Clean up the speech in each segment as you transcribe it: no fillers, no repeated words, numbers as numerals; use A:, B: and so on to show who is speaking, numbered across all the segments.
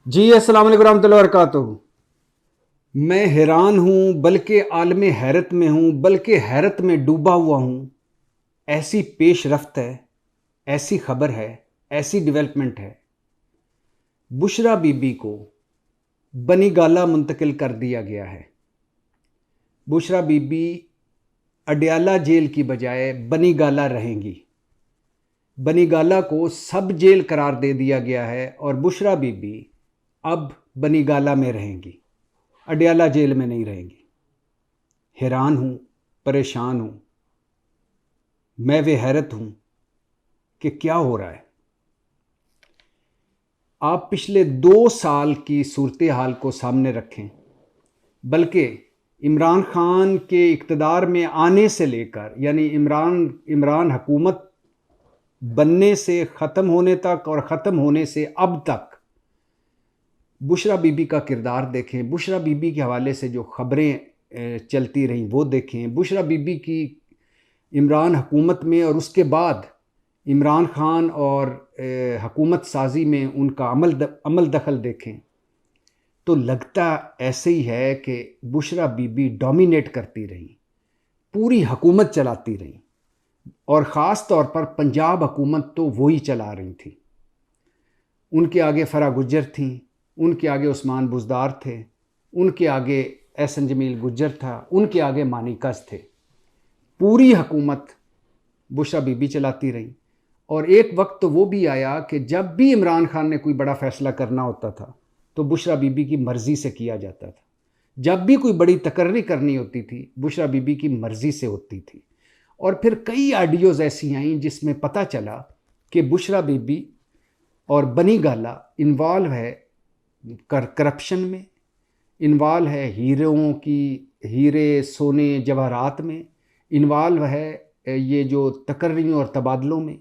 A: जी अस्सलाम वालेकुम रहमतुल्लाहि व बरकातुहू। मैं हैरान हूँ, बल्कि आलमे हैरत में हूँ, बल्कि हैरत में डूबा हुआ हूँ। ऐसी पेशरफ्त है, ऐसी खबर है, ऐसी डेवलपमेंट है। बुशरा बीबी को बनी गाला मुंतकिल कर दिया गया है। बुशरा बीबी अडयाला जेल की बजाय बनी गाला रहेंगी। बनी गाला को सब जेल करार दे दिया गया है और बुशरा बीबी अब बनी गाला में रहेंगी, अडयाला जेल में नहीं रहेंगी। हैरान हूँ, परेशान हूँ, मैं वे हैरत हूँ कि क्या हो रहा है। आप पिछले 2 साल की सूरत हाल को सामने रखें, बल्कि इमरान खान के इक़्तिदार में आने से लेकर, यानी इमरान हुकूमत बनने से ख़त्म होने तक और ख़त्म होने से अब तक बुशरा बीबी का किरदार देखें। बुशरा बीबी के हवाले से जो ख़बरें चलती रहीं वो देखें। बुशरा बीबी की इमरान हुकूमत में और उसके बाद इमरान खान और हुकूमत साजी में उनका अमल दखल देखें तो लगता ऐसे ही है कि बुशरा बीबी डोमिनेट करती रही, पूरी हुकूमत चलाती रही, और ख़ास तौर पर पंजाब हुकूमत तो वही चला रही थी। उनके आगे फ़रा गुज्जर थी, उनके आगे उस्मान बुज़दार थे, उनके आगे एहसन जमील गुज्जर था, उनके आगे मानिकस थे। पूरी हुकूमत बुशरा बीबी चलाती रही। और एक वक्त तो वो भी आया कि जब भी इमरान खान ने कोई बड़ा फ़ैसला करना होता था तो बुशरा बीबी की मर्ज़ी से किया जाता था। जब भी कोई बड़ी तकर्री करनी होती थी बुशरा बीबी की मर्ज़ी से होती थी। और फिर कई ऑडियोज़ ऐसी आईं जिसमें पता चला कि बुशरा बीबी और बनी गाला इन्वॉल्व है करप्शन में, इन्वॉल्व है हीरे सोने जवाहरात में, इन्वॉल्व है ये जो तकर्रियों और तबादलों में।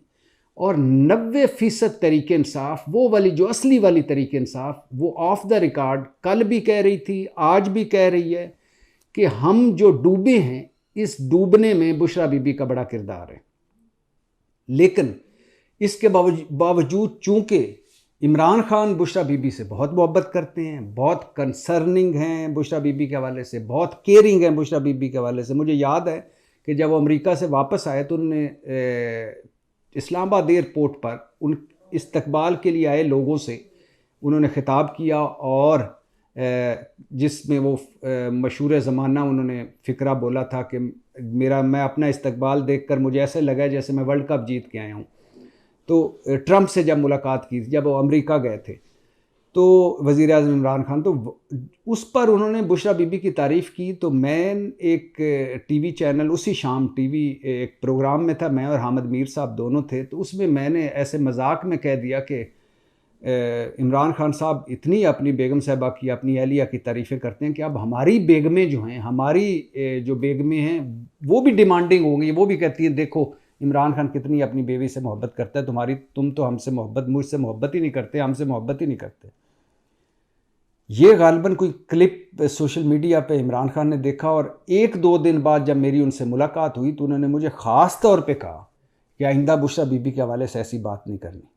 A: और 90% तरीके इंसाफ, वो वाली जो असली वाली तरीके इंसाफ, वो ऑफ द रिकॉर्ड कल भी कह रही थी, आज भी कह रही है कि हम जो डूबे हैं, इस डूबने में बुशरा बीबी का बड़ा किरदार है। लेकिन इसके बावजूद चूंकि इमरान खान बुशरा बीबी से बहुत मोहब्बत करते हैं, बहुत कंसर्निंग हैं बुशरा बीबी के हवाले से, बहुत केयरिंग हैं बुशरा बीबी के हवाले से। मुझे याद है कि जब वो अमेरिका से वापस आए तो उन्होंने इस्लामाबाद एयरपोर्ट पर उन इस्तकबाल के लिए आए लोगों से उन्होंने ख़िताब किया, और जिसमें वो मशहूर ज़माना उन्होंने फ़िक्रा बोला था कि मैं अपना इस्तकबाल देखकर मुझे ऐसे लगा जैसे मैं वर्ल्ड कप जीत के आया हूँ। तो ट्रंप से जब मुलाकात की, जब वो अमेरिका गए थे, तो वज़ीर आज़म इमरान खान, तो उस पर उन्होंने बुशरा बीबी की तारीफ़ की। तो मैं एक टीवी चैनल, उसी शाम टीवी एक प्रोग्राम में था, मैं और हामिद मीर साहब दोनों थे, तो उसमें मैंने ऐसे मजाक में कह दिया कि इमरान खान साहब इतनी अपनी बेगम साहबा की, अपनी अहलिया की तारीफ़ें करते हैं कि अब हमारी बेगमें जो हैं, हमारी जो बेगमें हैं वो भी डिमांडिंग हो गई। वो भी कहती हैं देखो इमरान खान कितनी अपनी बेवी से मोहब्बत करता है, तुम तो मुझसे मोहब्बत ही नहीं करते, हमसे मोहब्बत ही नहीं करते। ये गालिबन कोई क्लिप सोशल मीडिया पे इमरान खान ने देखा, और 1-2 दिन बाद जब मेरी उनसे मुलाकात हुई तो उन्होंने मुझे ख़ास तौर पे कहा कि आइंदा बुशरा बीबी के हवाले से ऐसी बात नहीं करनी।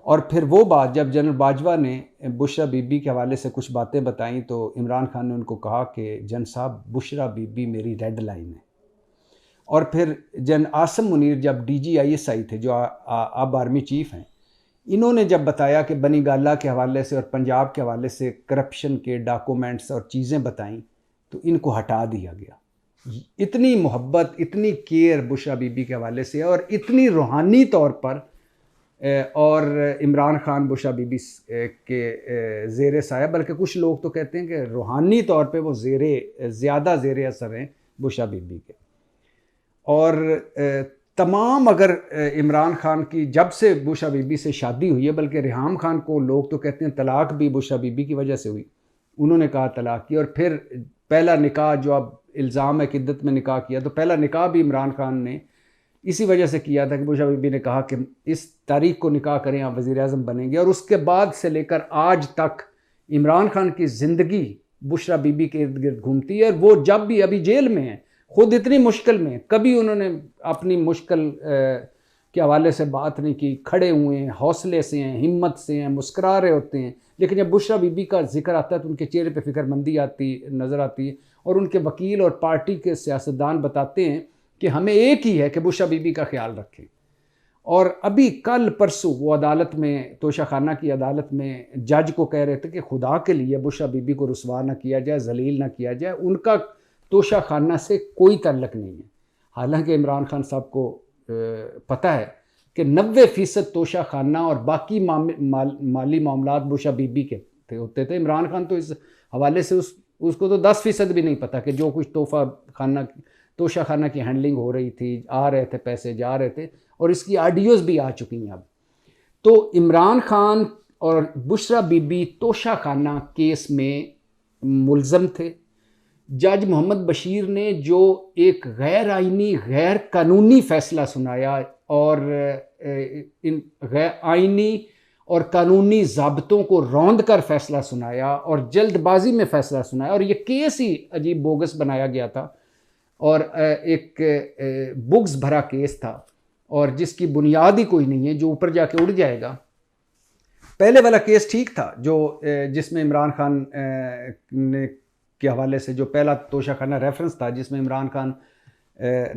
A: और फिर वो बात जब जनरल बाजवा ने बुशरा बीबी के हवाले से कुछ बातें बताई तो इमरान खान ने उनको कहा कि जन साहब, बुशरा बीबी मेरी रेड लाइन है। और फिर जन आसम मुनीर जब DGISI थे, जो अब आर्मी चीफ़ हैं, इन्होंने जब बताया कि बनी गाला के हवाले से और पंजाब के हवाले से करप्शन के डॉक्यूमेंट्स और चीज़ें बताईं, तो इनको हटा दिया गया। इतनी मोहब्बत, इतनी केयर बुशरा बीबी के हवाले से, और इतनी रूहानी तौर पर, और इमरान खान बुशरा बीबी के ज़ेर साया, बल्कि कुछ लोग तो कहते हैं कि रूहानी तौर पे वो ज़्यादा ज़ेर असर हैं बुशरा बीबी के। और तमाम, अगर इमरान खान की जब से बुशरा बीबी से शादी हुई है, बल्कि रिहाम खान को लोग तो कहते हैं तलाक भी बुशरा बीबी की वजह से हुई, उन्होंने कहा तलाक की। और फिर पहला निकाह, जो अब इल्ज़ाम है कि इद्दत में निकाह किया, तो पहला निकाह भी इमरान खान ने इसी वजह से किया था कि बुशरा बीबी ने कहा कि इस तारीख को निकाह करें, आप वज़ीर आज़म बनेंगे। और उसके बाद से लेकर आज तक इमरान खान की ज़िंदगी बुशरा बीबी के इर्द गिर्द घूमती है। वो जब भी, अभी जेल में है, खुद इतनी मुश्किल में, कभी उन्होंने अपनी मुश्किल के हवाले से बात नहीं की, खड़े हुए हैं, हौसले से हैं, हिम्मत से हैं, मुस्करा रहे होते हैं। लेकिन जब बुशरा बीबी का जिक्र आता है तो उनके चेहरे पे फिक्रमंदी आती नज़र आती है, और उनके वकील और पार्टी के सियासतदान बताते हैं कि हमें एक ही है कि बुशरा बीबी का ख्याल रखें। और अभी कल परसों वो अदालत में, तोशा खाना की अदालत में जज को कह रहे थे कि खुदा के लिए बुशरा बीबी को रुसवा ना किया जाए, जलील ना किया जाए, उनका तोशा खाना से कोई ताल्लुक नहीं है। हालांकि इमरान खान साहब को पता है कि 90% तोशा खाना और बाकी माली मामलात बुशरा बीबी के होते थे। इमरान खान तो इस हवाले से उसको तो 10% भी नहीं पता कि जो कुछ तोशा खाना की हैंडलिंग हो रही थी, आ रहे थे पैसे, जा रहे थे, और इसकी ऑडियोज़ भी आ चुकी हैं अब। तो इमरान खान और बुशरा बीबी तोशा खाना केस में मुलज़म थे। जज मोहम्मद बशीर ने जो एक गैर आइनी, गैर कानूनी फ़ैसला सुनाया और इन गैर आइनी और कानूनी ज़ाब्तों को रौंद कर फ़ैसला सुनाया और जल्दबाजी में फ़ैसला सुनाया, और ये केस ही अजीब बोगस बनाया गया था और एक बुग्स भरा केस था और जिसकी बुनियाद ही कोई नहीं है, जो ऊपर जाके उड़ जाएगा। पहले वाला केस ठीक था, जो जिसमें इमरान खान ने के हवाले से जो पहला तोशा खाना रेफरेंस था, जिसमें इमरान खान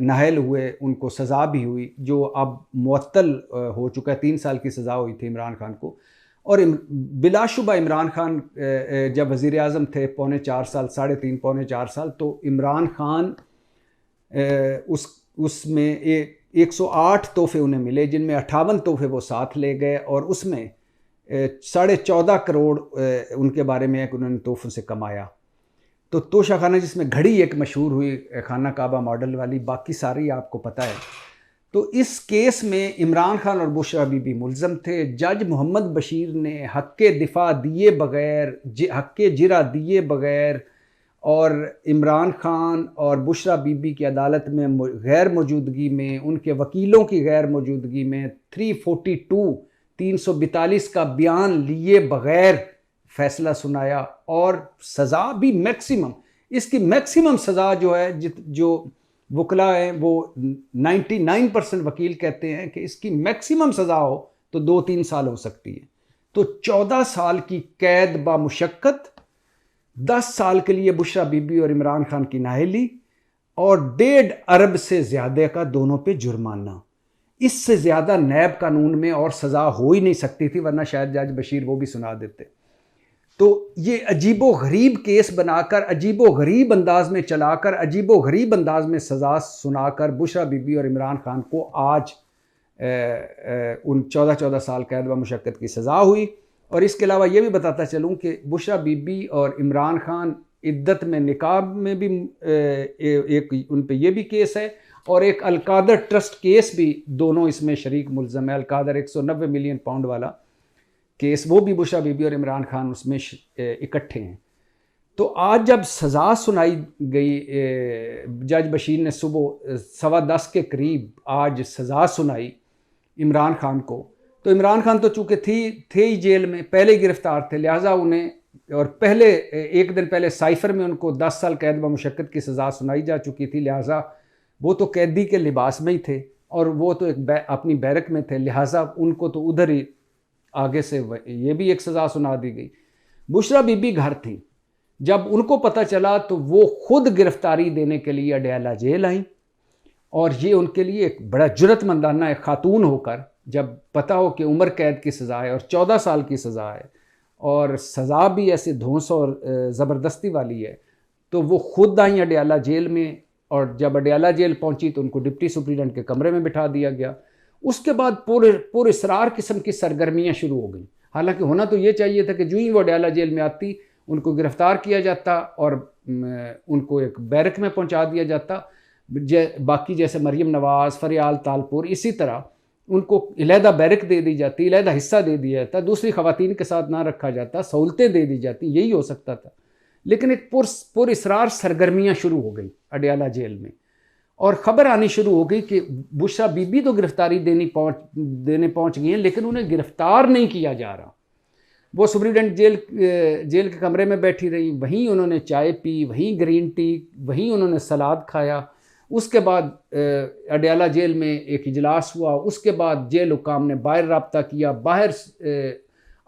A: नाहल हुए, उनको सज़ा भी हुई, जो अब मुअत्तल हो चुका है। 3 साल की सज़ा हुई थी इमरान खान को। और बिलाशुबा इमरान खान जब वज़ीर आज़म थे 3.25 साल, 3.5 पौने 4 साल, तो इमरान खान उसमें 108 तोहफे उन्हें मिले, जिनमें 58 तोहफे वो साथ ले गए, और उसमें 14.5 करोड़ उनके बारे में है कि उन्होंने तोहफों से कमाया। तो तोशा खाना, जिसमें घड़ी एक मशहूर हुई खाना काबा मॉडल वाली, बाकी सारी आपको पता है। तो इस केस में इमरान खान और बुशरा बीबी मुलज़म थे। जज मोहम्मद बशीर ने हक़ दिफा दिए बग़ैर, हक़ जिरा दिए बग़ैर, और इमरान खान और बुशरा बीबी की अदालत में गैर मौजूदगी में, उनके वकीलों की गैर मौजूदगी में 342 का बयान लिए बग़ैर फ़ैसला सुनाया, और सज़ा भी मैक्सिमम, इसकी मैक्सिमम सज़ा जो है, जो वकला हैं वो 99% वकील कहते हैं कि इसकी मैक्सिमम सज़ा हो तो 2-3 साल हो सकती है। तो 14 साल की कैद बामुशक्कत, 10 साल के लिए बुशरा बीबी और इमरान खान की नाअहली, और 1.5 अरब से ज़्यादा का दोनों पे जुर्माना। इससे ज़्यादा नैब कानून में और सज़ा हो ही नहीं सकती थी, वरना शायद जज बशीर वो भी सुना देते। तो ये अजीबो गरीब केस बनाकर, अजीबो गरीब अंदाज में चलाकर, अजीबो गरीब अंदाज में सज़ा सुनाकर बुशरा बीबी और इमरान खान को आज उन 14 साल कैद व मुशक्कत की सज़ा हुई। और इसके अलावा ये भी बताता चलूँ कि बुशरा बीबी और इमरान खान इद्दत में, निकाब में भी एक उन पे ये भी केस है, और एक अलकादर ट्रस्ट केस भी, दोनों इसमें शरीक मुलज़म है। अलकादर 190 मिलियन पाउंड वाला केस, वो भी बुशरा बीबी और इमरान खान उसमें इकट्ठे हैं। तो आज जब सज़ा सुनाई गई, जज बशीर ने सुबह 10:15 के करीब आज सज़ा सुनाई इमरान खान को, तो इमरान खान तो चूँकि थे ही जेल में, पहले ही गिरफ़्तार थे, लिहाजा उन्हें, और पहले एक दिन पहले साइफ़र में उनको 10 साल कैद व मुशक्कत की सज़ा सुनाई जा चुकी थी, लिहाजा वो तो कैदी के लिबास में ही थे और वो तो अपनी बैरक में थे, लिहाजा उनको तो उधर ही आगे से ये भी एक सज़ा सुना दी गई। बुशरा बीबी घर थी, जब उनको पता चला तो वो खुद गिरफ्तारी देने के लिए अडयाला जेल आई, और ये उनके लिए एक बड़ा जुर्रतमंदाना, एक खातून होकर, जब पता हो कि उम्र कैद की सज़ा है और 14 साल की सज़ा है, और सज़ा भी ऐसे धौंस और ज़बरदस्ती वाली है, तो वो खुद आई अडयाला जेल में। और जब अडयाला जेल पहुंची तो उनको डिप्टी सुप्रीडेंट के कमरे में बिठा दिया गया। उसके बाद पुरअसरार किस्म की सरगर्मियाँ शुरू हो गई। हालांकि होना तो ये चाहिए था कि जो ही वो अडयाला जेल में आती, उनको गिरफ़्तार किया जाता और उनको एक बैरक में पहुंचा दिया जाता, बाकी जैसे मरियम नवाज़, फरियाल तालपुर, इसी तरह उनको अलहदा बैरक दे दी जाती, अलहदा हिस्सा दे दिया जाता, दूसरी ख़वातीन के साथ ना रखा जाता, सहूलतें दे दी जाती, यही हो सकता था। लेकिन एक पुरअसरार सरगर्मियाँ शुरू हो गई अडयाला जेल में, और ख़बर आनी शुरू हो गई कि बुशरा बीबी तो गिरफ़्तारी देने पहुँच गई हैं, लेकिन उन्हें गिरफ़्तार नहीं किया जा रहा। वो सुप्रीडेंट जेल के कमरे में बैठी रही, वहीं उन्होंने चाय पी, वहीं ग्रीन टी, वहीं उन्होंने सलाद खाया, उसके बाद अडयाला जेल में एक इजलास हुआ, उसके बाद जेल हुकाम ने बाहर रब्ता किया, बाहर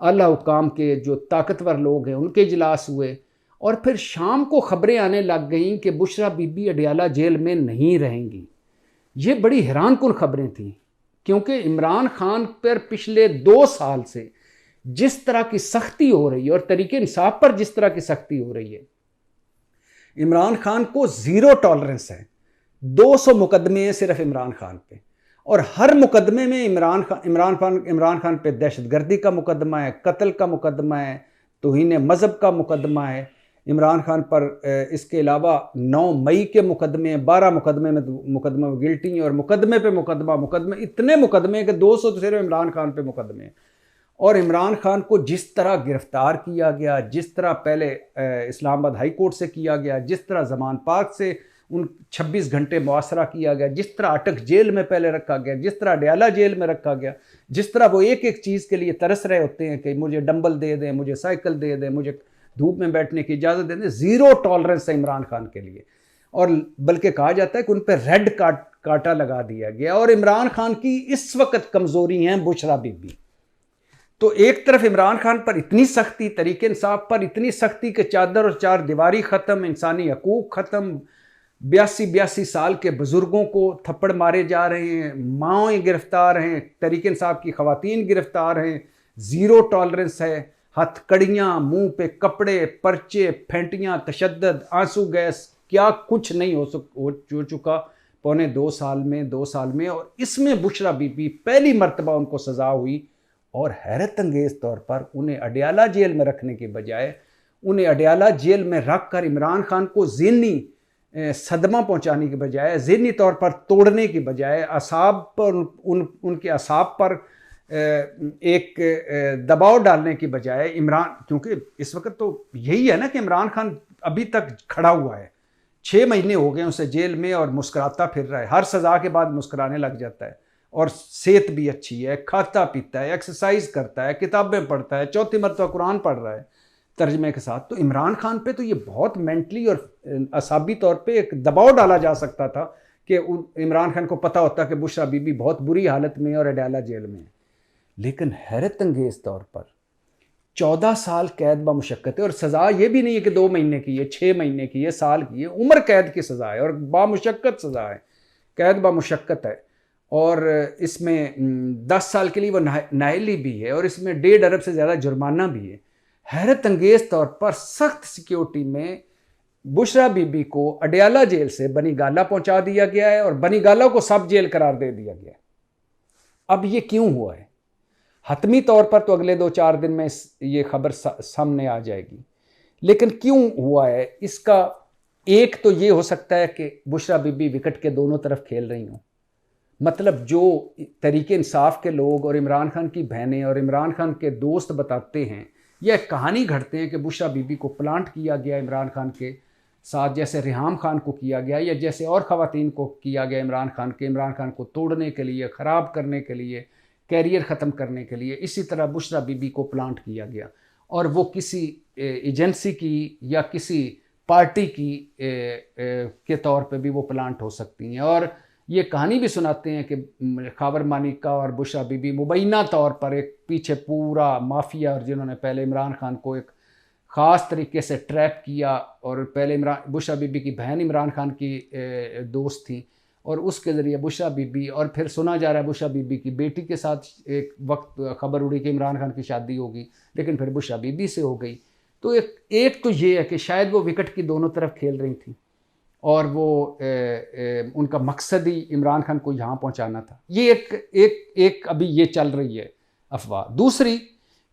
A: आला हुकाम के जो ताकतवर लोग हैं उनके इजलास हुए, और फिर शाम को खबरें आने लग गईं कि बुशरा बीबी अडयाला जेल में नहीं रहेंगी। ये बड़ी हैरान कुन खबरें थीं, क्योंकि इमरान खान पर पिछले 2 साल से जिस तरह की सख्ती हो रही है और तरीके इंसाफ पर जिस तरह की सख्ती हो रही है, इमरान खान को ज़ीरो टॉलरेंस है। 200 मुकदमे हैं सिर्फ इमरान खान पे, और हर मुकदमे में इमरान खान पे दहशतगर्दी का मुकदमा है, कत्ल का मुकदमा है, तौहीन मज़हब का मुकदमा है इमरान खान पर। इसके अलावा 9 मई के मुकदमे, 12 मुकदमे गिल्टी हैं, और मुकदमे पे मुकदमे इतने मुकदमे कि 200 तो सिर्फ इमरान खान पे मुकदमे हैं। और इमरान खान को जिस तरह गिरफ्तार किया गया, जिस तरह पहले इस्लामाबाद हाई कोर्ट से किया गया, जिस तरह जमान पार्क से उन 26 घंटे मुआसरा किया गया, जिस तरह अटक जेल में पहले रखा गया, जिस तरह अडयाला जेल में रखा गया, जिस तरह वो एक एक चीज़ के लिए तरस रहे होते हैं कि मुझे डंबल दे दें, मुझे साइकिल दे दें, मुझे धूप में बैठने की इजाज़त दे दें, ज़ीरो टॉलरेंस है इमरान खान के लिए। और बल्कि कहा जाता है कि उन पर रेड काटा लगा दिया गया। और इमरान खान की इस वक्त कमज़ोरी हैं बुशरा बीबी। तो एक तरफ इमरान खान पर इतनी सख्ती, तरीके इंसाफ पर इतनी सख्ती कि चादर और चार दीवारी ख़त्म, इंसानी हकूक़ ख़त्म, 82 साल के बुज़ुर्गों को थप्पड़ मारे जा रहे हैं, माओं गिरफ्तार हैं, तरीके इंसाफ की ख़वातीन गिरफ्तार हैं, ज़ीरो टॉलरेंस है, हथकड़ियाँ, मुंह पे कपड़े, पर्चे, फेंटियाँ, तशद्दद, आंसू गैस, क्या कुछ नहीं हो चुका पौने 2 साल में। और इसमें बुशरा बीबी पहली मर्तबा उनको सज़ा हुई, और हैरत अंगेज़ तौर पर उन्हें अडयाला जेल में रखने के बजाय, उन्हें अडयाला जेल में रख कर इमरान खान को ज़हनी सदमा पहुंचाने के बजाय, ज़हनी तौर पर तोड़ने की बजाय, असाब पर उनके असाब पर एक दबाव डालने की बजाय इमरान, क्योंकि इस वक्त तो यही है ना कि इमरान खान अभी तक खड़ा हुआ है, 6 महीने हो गए उसे जेल में, और मुस्कुराता फिर रहा है, हर सज़ा के बाद मुस्कुराने लग जाता है, और सेहत भी अच्छी है, खाता पीता है, एक्सरसाइज करता है, किताबें पढ़ता है, 4थी मरतबा कुरान पढ़ रहा है तर्जमे के साथ। तो इमरान खान पे तो ये बहुत मेंटली और असाबी तौर पे एक दबाव डाला जा सकता था कि इमरान खान को पता होता कि बुशरा बीबी बहुत बुरी हालत में है और अडयाला जेल में है। लेकिन हैरत अंगेज़ तौर पर 14 साल कैद बामुशक्कत है, और सज़ा ये भी नहीं है कि 2 महीने की है, 6 महीने की है, साल की है, उम्र कैद की सज़ा है, और बामुशक्कत सज़ा है, कैद बामुशक्कत है। और इसमें 10 साल के लिए वो नाअहली भी है, और इसमें 1.5 अरब से ज़्यादा जुर्माना भी है। हैरत अंगेज़ तौर पर सख्त सिक्योरिटी में बुशरा बीबी को अडयाला जेल से बनी गाला पहुंचा दिया गया है, और बनी गाला को सब जेल करार दे दिया गया है। अब ये क्यों हुआ है? हतमी तौर पर तो अगले 2-4 दिन में ये खबर सामने आ जाएगी, लेकिन क्यों हुआ है इसका एक तो ये हो सकता है कि बुशरा बीबी विकेट के दोनों तरफ खेल रही हों। मतलब जो तरीके इंसाफ के लोग और इमरान खान की बहनें और इमरान खान के दोस्त बताते हैं, यह कहानी घड़ते हैं कि बुशरा बीबी को प्लांट किया गया इमरान खान के साथ, जैसे रिहाम खान को किया गया, या जैसे और ख़वातीन को किया गया इमरान खान को तोड़ने के लिए, ख़राब करने के लिए, कैरियर ख़त्म करने के लिए। इसी तरह बुशरा बीबी को प्लांट किया गया, और वो किसी एजेंसी की या किसी पार्टी की के तौर पे भी वो प्लांट हो सकती हैं। और ये कहानी भी सुनाते हैं कि खावर मानिका और बुशरा बीबी मुबैना तौर पर एक पीछे पूरा माफिया, और जिन्होंने पहले इमरान खान को एक ख़ास तरीके से ट्रैप किया, और पहले बुशरा बीबी की बहन इमरान खान की दोस्त थी, और उसके ज़रिए बुशरा बीबी, और फिर सुना जा रहा है बुशरा बीबी की बेटी के साथ एक वक्त खबर उड़ी कि इमरान खान की शादी होगी, लेकिन फिर बुशरा बीबी से हो गई। तो एक तो ये है कि शायद वो विकेट की दोनों तरफ खेल रही थी, और वो उनका मकसद ही इमरान खान को यहाँ पहुँचाना था। ये एक अभी ये चल रही है अफवाह। दूसरी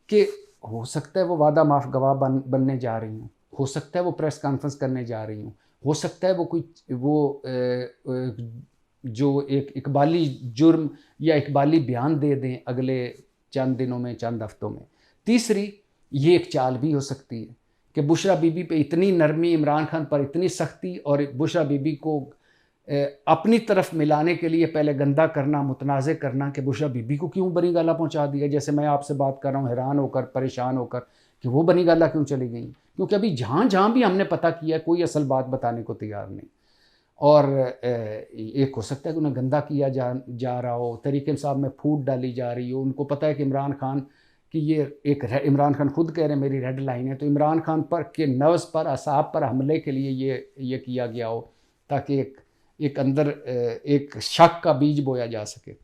A: कि हो सकता है वो वादा माफ गवाह बनने जा रही हूँ, हो सकता है वो प्रेस कॉन्फ्रेंस करने जा रही हूँ, हो सकता है वो जो एक इकबाली जुर्म या इकबाली बयान दे दें अगले चंद दिनों में, चंद हफ्तों में। तीसरी ये एक चाल भी हो सकती है कि बुशरा बीबी पे इतनी नरमी, इमरान खान पर इतनी सख्ती, और बुशरा बीबी को अपनी तरफ मिलाने के लिए पहले गंदा करना, मुतनाज़े करना कि बुशरा बीबी को क्यों बनी गाला पहुंचा दिया। जैसे मैं आपसे बात कर रहा हूँ हैरान होकर, परेशान होकर कि वो बनी गाला क्यों चली गई, क्योंकि अभी जहाँ जहाँ भी हमने पता किया कोई असल बात बताने को तैयार नहीं। और एक हो सकता है कि उन्हें गंदा किया जा रहा हो, तहरीक इंसाफ में फूट डाली जा रही हो। उनको पता है कि इमरान खान की ये एक, इमरान खान खुद कह रहे हैं मेरी रेड लाइन है, तो इमरान खान पर के नर्व्स पर, असाब पर हमले के लिए ये किया गया हो, ताकि एक अंदर एक शक का बीज बोया जा सके।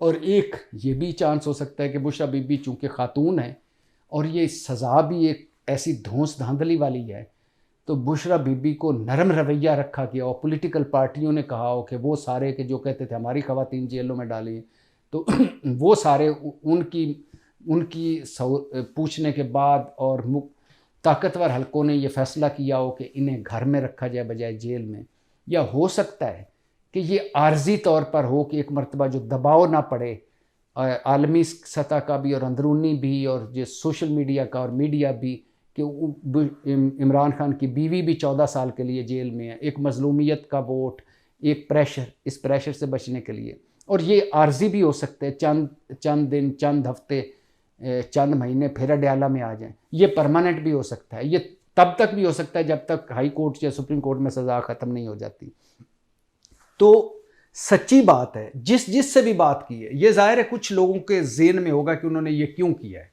A: और एक ये भी चांस हो सकता है कि बुशरा बीबी चूँकि ख़ातून है और ये सज़ा भी एक ऐसी धौंस धांधली वाली है, तो बुशरा बीबी को नरम रवैया रखा गया और पॉलिटिकल पार्टियों ने कहा हो कि वो सारे के जो कहते थे हमारी ख़वातीन जेलों में डाली, तो वो सारे उनकी पूछने के बाद और ताकतवर हलकों ने ये फ़ैसला किया हो कि इन्हें घर में रखा जाए बजाय जेल में। या हो सकता है कि ये आर्जी तौर पर हो कि एक मरतबा जो दबाव ना पड़े आलमी सतह का भी और अंदरूनी भी और जो सोशल मीडिया का और मीडिया भी, कि इमरान खान की बीवी भी 14 साल के लिए जेल में है, एक मजलूमियत का वोट, एक प्रेशर, इस प्रेशर से बचने के लिए। और ये आर्जी भी हो सकते हैं, चंद दिन, चंद हफ्ते, चंद महीने फिर अडयाला में आ जाएं। ये परमानेंट भी हो सकता है, ये तब तक भी हो सकता है जब तक हाई कोर्ट या सुप्रीम कोर्ट में सज़ा ख़त्म नहीं हो जाती। तो सच्ची बात है, जिससे भी बात की है, ये जाहिर है कुछ लोगों के ज़हन में होगा कि उन्होंने ये क्यों किया है।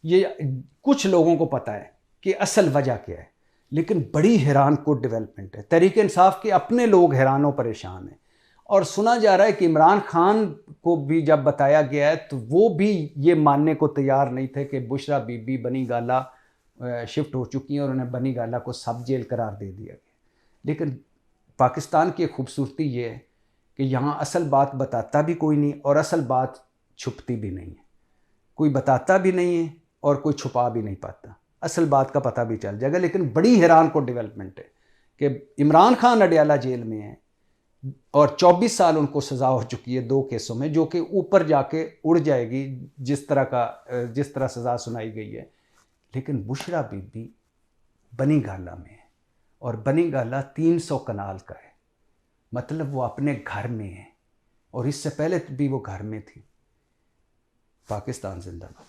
A: ये कुछ लोगों को पता है कि असल वजह क्या है, लेकिन बड़ी हैरान कुन डेवलपमेंट है। तहरीक इंसाफ के अपने लोग हैरान और परेशान हैं। और सुना जा रहा है कि इमरान खान को भी जब बताया गया है तो वो भी ये मानने को तैयार नहीं थे कि बुशरा बीबी बनी गाला शिफ्ट हो चुकी हैं और उन्हें बनी गाला को सब जेल करार दे दिया गया। लेकिन पाकिस्तान की खूबसूरती ये है कि यहाँ असल बात बताता भी कोई नहीं और असल बात छुपती भी नहीं है। कोई बताता भी नहीं है और कोई छुपा भी नहीं पाता। असल बात का पता भी चल जाएगा। लेकिन बड़ी हैरान को डेवलपमेंट है कि इमरान खान अडयाला जेल में है और 24 साल उनको सज़ा हो चुकी है 2 केसों में, जो कि ऊपर जाके उड़ जाएगी जिस तरह सज़ा सुनाई गई है। लेकिन बुशरा बीबी बनी गाला में है और बनी गाला 300 कनाल का है, मतलब वो अपने घर में है और इससे पहले भी वो घर में थी। पाकिस्तान जिंदाबाद।